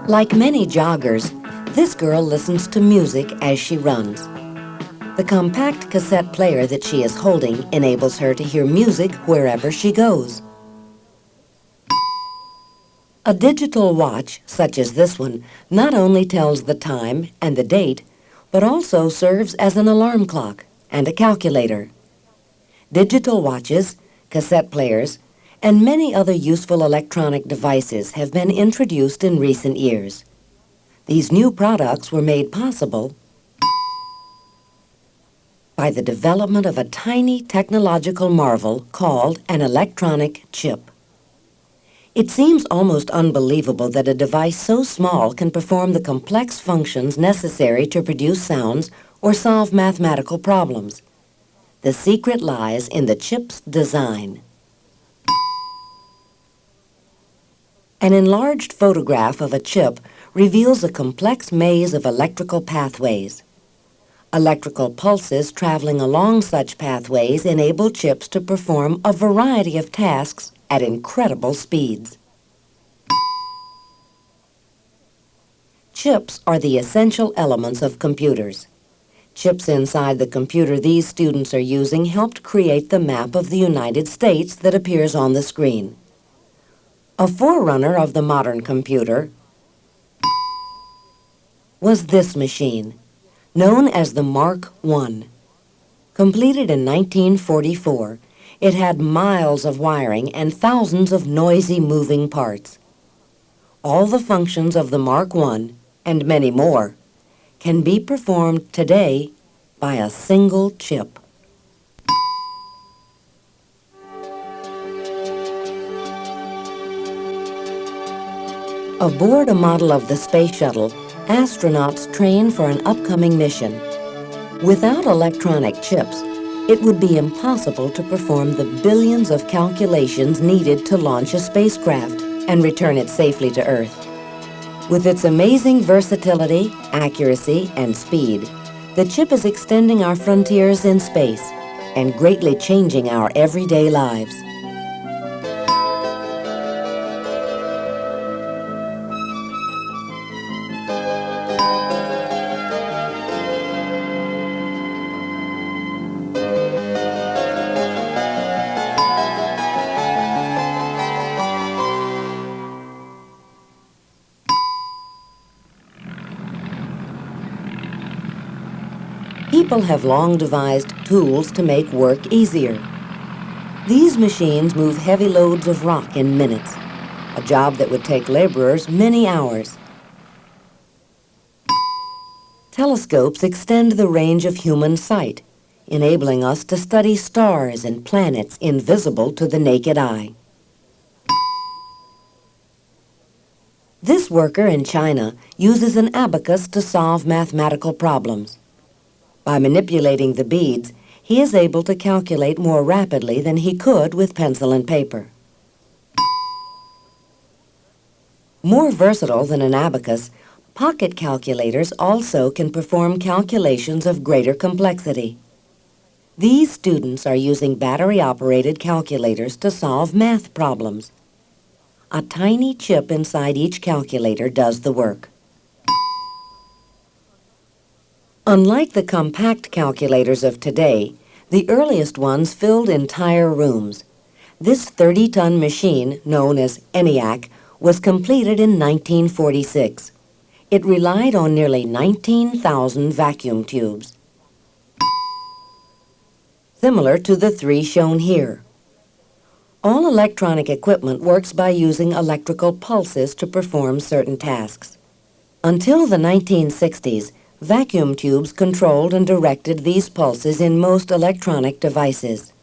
Like many joggers, this girl listens to music as she runs. The compact cassette player that she is holding enables her to hear music wherever she goes. A digital watch, such as this one, not only tells the time and the date, but also serves as an alarm clock and a calculator. Digital watches, cassette players, and many other useful electronic devices have been introduced in recent years. These new products were made possible by the development of a tiny technological marvel called an electronic chip. It seems almost unbelievable that a device so small can perform the complex functions necessary to produce sounds or solve mathematical problems. The secret lies in the chip's design. An enlarged photograph of a chip reveals a complex maze of electrical pathways. Electrical pulses traveling along such pathways enable chips to perform a variety of tasks at incredible speeds. Chips are the essential elements of computers. Chips inside the computer these students are using helped create the map of the United States that appears on the screen. A forerunner of the modern computer was this machine, known as the Mark I. Completed in 1944, it had miles of wiring and thousands of noisy moving parts. All the functions of the Mark I, and many more, can be performed today by a single chip. Aboard a model of the space shuttle, astronauts train for an upcoming mission. Without electronic chips, it would be impossible to perform the billions of calculations needed to launch a spacecraft and return it safely to Earth. With its amazing versatility, accuracy, and speed, the chip is extending our frontiers in space and greatly changing our everyday lives. People have long devised tools to make work easier. These machines move heavy loads of rock in minutes, a job that would take laborers many hours. Telescopes extend the range of human sight, enabling us to study stars and planets invisible to the naked eye. This worker in China uses an abacus to solve mathematical problems. By manipulating the beads, he is able to calculate more rapidly than he could with pencil and paper. More versatile than an abacus, pocket calculators also can perform calculations of greater complexity. These students are using battery-operated calculators to solve math problems. A tiny chip inside each calculator does the work. Unlike the compact calculators of today, the earliest ones filled entire rooms. This 30-ton machine, known as ENIAC, was completed in 1946. It relied on nearly 19,000 vacuum tubes, similar to the three shown here. All electronic equipment works by using electrical pulses to perform certain tasks. Until the 1960s, vacuum tubes controlled and directed these pulses in most electronic devices.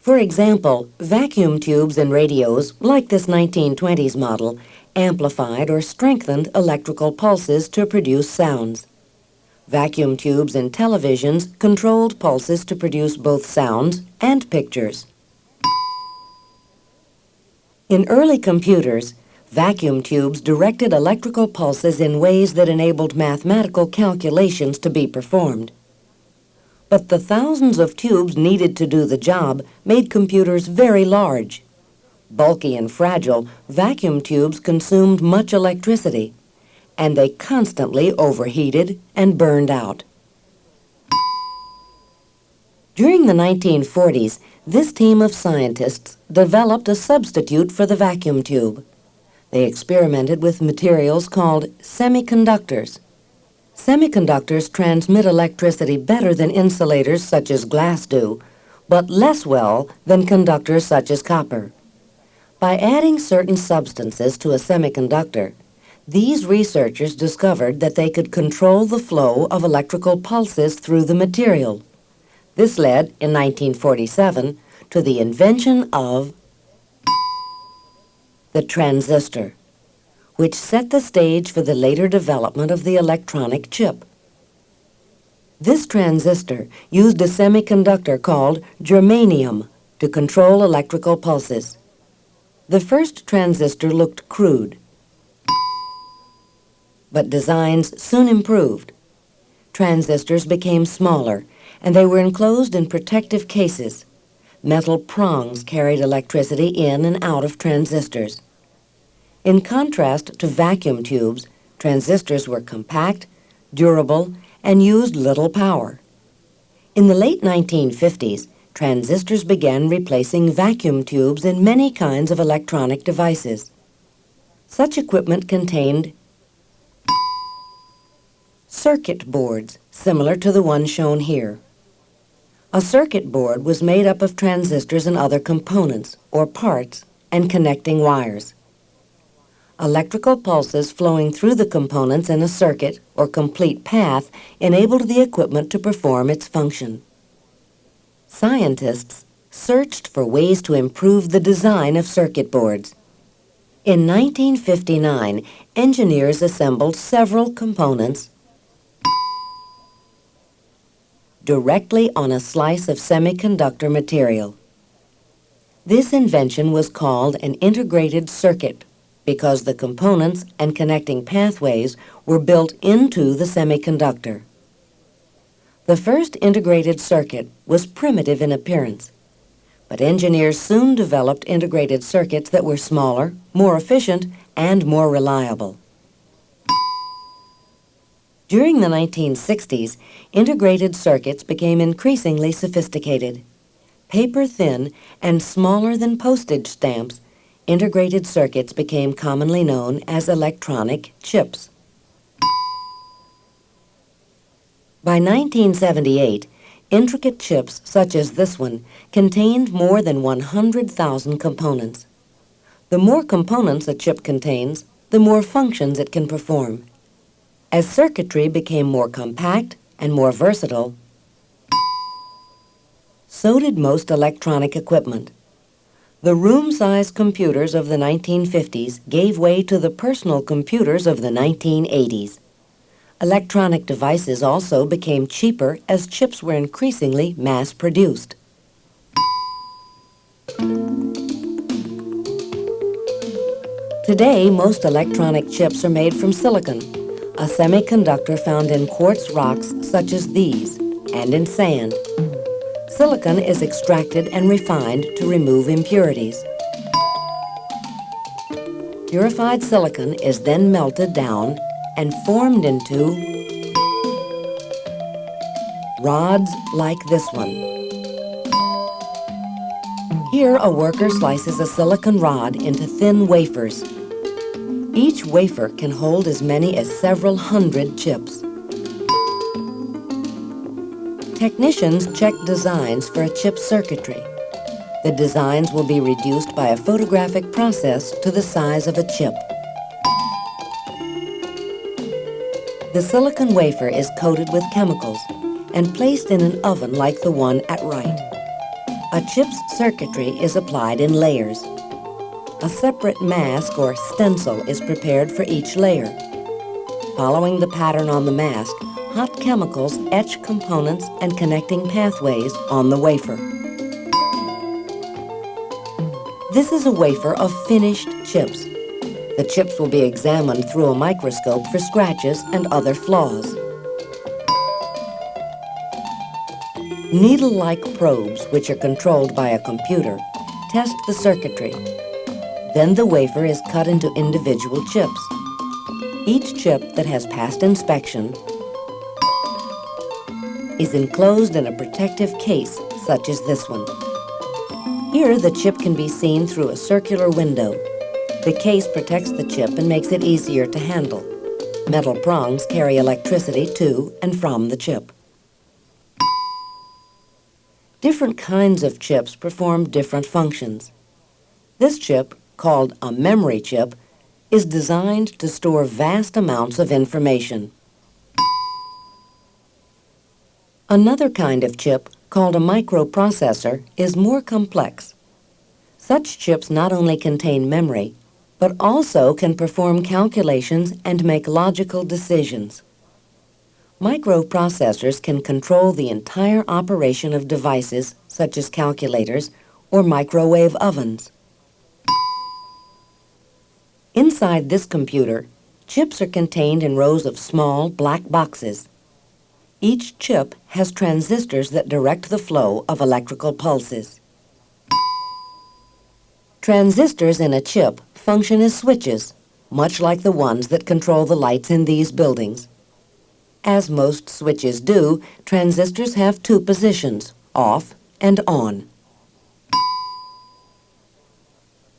For example, vacuum tubes in radios, like this 1920s model, amplified or strengthened electrical pulses to produce sounds. Vacuum tubes in televisions controlled pulses to produce both sounds and pictures. In early computers, vacuum tubes directed electrical pulses in ways that enabled mathematical calculations to be performed. But the thousands of tubes needed to do the job made computers very large. Bulky and fragile, vacuum tubes consumed much electricity, and they constantly overheated and burned out. During the 1940s, this team of scientists developed a substitute for the vacuum tube. They experimented with materials called semiconductors. Semiconductors transmit electricity better than insulators such as glass do, but less well than conductors such as copper. By adding certain substances to a semiconductor, these researchers discovered that they could control the flow of electrical pulses through the material. This led, in 1947, to the invention of the transistor, which set the stage for the later development of the electronic chip. This transistor used a semiconductor called germanium to control electrical pulses. The first transistor looked crude, but designs soon improved. Transistors became smaller, and they were enclosed in protective cases. Metal prongs carried electricity in and out of transistors. In contrast to vacuum tubes, transistors were compact, durable, and used little power. In the late 1950s, transistors began replacing vacuum tubes in many kinds of electronic devices. Such equipment contained circuit boards, similar to the one shown here. A circuit board was made up of transistors and other components, or parts, and connecting wires. Electrical pulses flowing through the components in a circuit or complete path enabled the equipment to perform its function. Scientists searched for ways to improve the design of circuit boards. In 1959, engineers assembled several components directly on a slice of semiconductor material. This invention was called an integrated circuit because the components and connecting pathways were built into the semiconductor. The first integrated circuit was primitive in appearance, but engineers soon developed integrated circuits that were smaller, more efficient, and more reliable. During the 1960s, integrated circuits became increasingly sophisticated. Paper-thin and smaller than postage stamps, integrated circuits became commonly known as electronic chips. By 1978, intricate chips such as this one contained more than 100,000 components. The more components a chip contains, the more functions it can perform. As circuitry became more compact and more versatile, so did most electronic equipment. The room-sized computers of the 1950s gave way to the personal computers of the 1980s. Electronic devices also became cheaper as chips were increasingly mass-produced. Today, most electronic chips are made from silicon, a semiconductor found in quartz rocks such as these, and in sand. Silicon is extracted and refined to remove impurities. Purified silicon is then melted down and formed into rods like this one. Here, a worker slices a silicon rod into thin wafers. Each wafer can hold as many as several hundred chips. Technicians check designs for a chip's circuitry. The designs will be reduced by a photographic process to the size of a chip. The silicon wafer is coated with chemicals and placed in an oven like the one at right. A chip's circuitry is applied in layers. A separate mask or stencil is prepared for each layer. Following the pattern on the mask, hot chemicals etch components and connecting pathways on the wafer. This is a wafer of finished chips. The chips will be examined through a microscope for scratches and other flaws. Needle-like probes, which are controlled by a computer, test the circuitry. Then the wafer is cut into individual chips. Each chip that has passed inspection is enclosed in a protective case, such as this one. Here, the chip can be seen through a circular window. The case protects the chip and makes it easier to handle. Metal prongs carry electricity to and from the chip. Different kinds of chips perform different functions. This chip, called a memory chip, is designed to store vast amounts of information. Another kind of chip, called a microprocessor, is more complex. Such chips not only contain memory, but also can perform calculations and make logical decisions. Microprocessors can control the entire operation of devices such as calculators or microwave ovens. Inside this computer, chips are contained in rows of small black boxes. Each chip has transistors that direct the flow of electrical pulses. Transistors in a chip function as switches, much like the ones that control the lights in these buildings. As most switches do, transistors have two positions, off and on.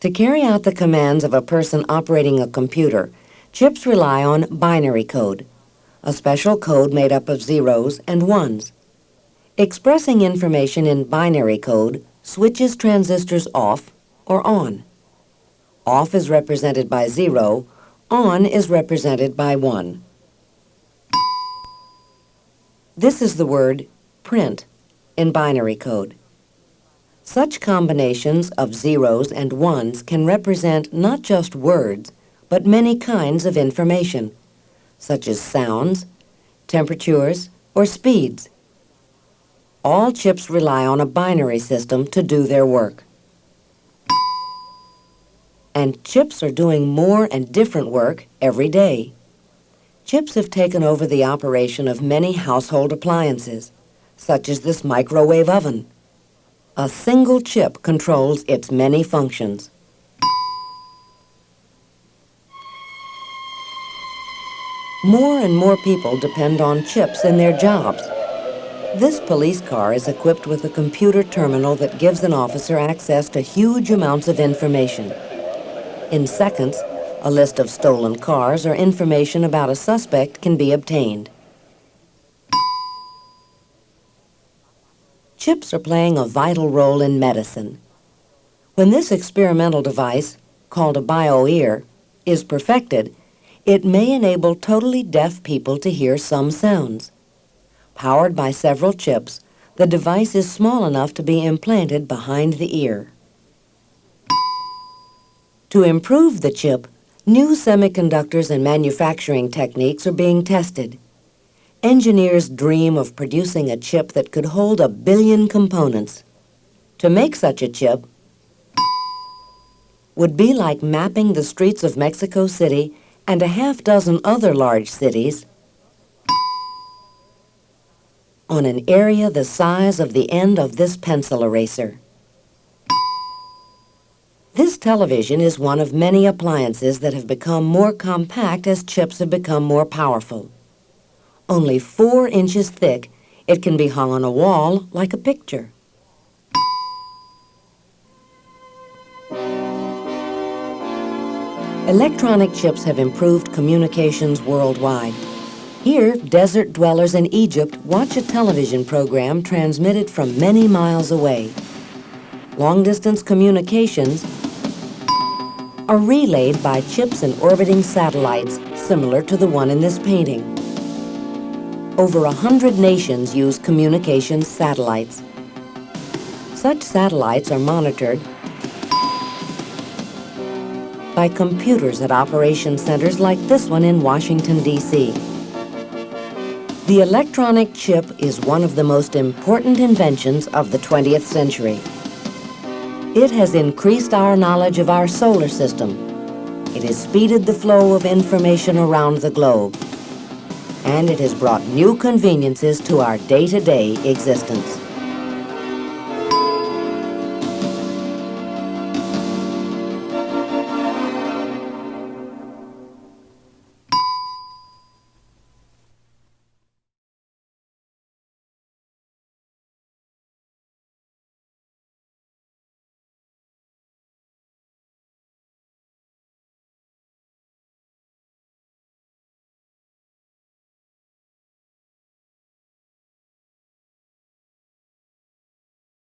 To carry out the commands of a person operating a computer, chips rely on binary code, a special code made up of zeros and ones. Expressing information in binary code switches transistors off or on. Off is represented by 0, on is represented by 1. This is the word print in binary code. Such combinations of zeros and ones can represent not just words, but many kinds of information, such as sounds, temperatures, or speeds. All chips rely on a binary system to do their work. And chips are doing more and different work every day. Chips have taken over the operation of many household appliances, such as this microwave oven. A single chip controls its many functions. More and more people depend on chips in their jobs. This police car is equipped with a computer terminal that gives an officer access to huge amounts of information. In seconds, a list of stolen cars or information about a suspect can be obtained. Chips are playing a vital role in medicine. When this experimental device, called a bio-ear, is perfected, it may enable totally deaf people to hear some sounds. Powered by several chips, the device is small enough to be implanted behind the ear. To improve the chip, new semiconductors and manufacturing techniques are being tested. Engineers dream of producing a chip that could hold 1 billion components. To make such a chip would be like mapping the streets of Mexico City and a half-dozen other large cities on an area the size of the end of this pencil eraser. This television is one of many appliances that have become more compact as chips have become more powerful. Only 4 inches thick, it can be hung on a wall like a picture. Electronic chips have improved communications worldwide. Here, desert dwellers in Egypt watch a television program transmitted from many miles away. Long-distance communications are relayed by chips and orbiting satellites similar to the one in this painting. Over 100 nations use communications satellites. Such satellites are monitored by computers at operation centers like this one in Washington, D.C. The electronic chip is one of the most important inventions of the 20th century. It has increased our knowledge of our solar system. It has speeded the flow of information around the globe. And it has brought new conveniences to our day-to-day existence.